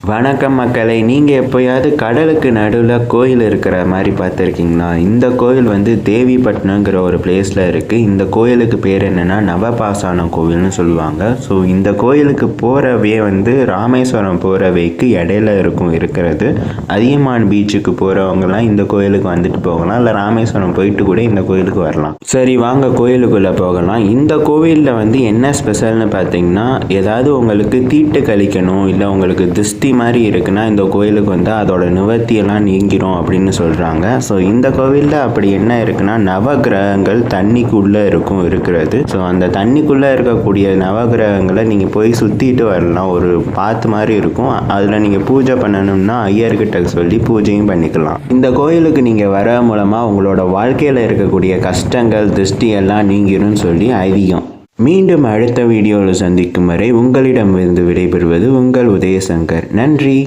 வணக்கம் மக்களே, நீங்கள் எப்போயாவது கடலுக்கு நடுவில் கோயில் இருக்கிற மாதிரி பார்த்துருக்கீங்களா? இந்த கோயில் வந்து தேவிப்பட்டினங்கிற ஒரு பிளேஸில் இருக்குது. இந்த கோயிலுக்கு பேர் என்னென்னா நவபாசான கோவில்னு சொல்லுவாங்க. ஸோ இந்த கோயிலுக்கு போகிறவே வந்து ராமேஸ்வரம் போகிறவைக்கு இடையில இருக்கிறது. அதியமான் பீச்சுக்கு போகிறவங்கலாம் இந்த கோயிலுக்கு வந்துட்டு போகலாம், இல்லை ராமேஸ்வரம் போயிட்டு கூட இந்த கோயிலுக்கு வரலாம். சரி வாங்க கோயிலுக்குள்ளே போகலாம். இந்த கோவிலில் வந்து என்ன ஸ்பெஷல்னு பார்த்தீங்கன்னா, ஏதாவது உங்களுக்கு தீட்டு கழிக்கணும், இல்லை உங்களுக்கு திருஷ்டி மாதிரி இருக்குன்னா இந்த கோயிலுக்கு வந்து அதோட நிவர்த்தியெல்லாம் நீங்கிரும் அப்படின்னு சொல்கிறாங்க. ஸோ இந்த கோவிலில் அப்படி என்ன இருக்குன்னா, நவகிரகங்கள் தண்ணிக்குள்ளே இருக்கிறது. ஸோ அந்த தண்ணிக்குள்ளே இருக்கக்கூடிய நவகிரகங்களை நீங்கள் போய் சுற்றிட்டு வரலாம். ஒரு பாத்து மாதிரி இருக்கும், அதில் நீங்கள் பூஜை பண்ணணும்னா ஐயர்கிட்ட சொல்லி பூஜையும் பண்ணிக்கலாம். இந்த கோயிலுக்கு நீங்கள் வர மூலமாக உங்களோட வாழ்க்கையில் இருக்கக்கூடிய கஷ்டங்கள் திருஷ்டி எல்லாம் நீங்கிரும்னு சொல்லி ஐதீகம். மீண்டும் அடுத்த வீடியோவில் சந்திக்கும் வரை உங்களிடமிருந்து விடைபெறுவது உங்கள் உதயசங்கர். நன்றி.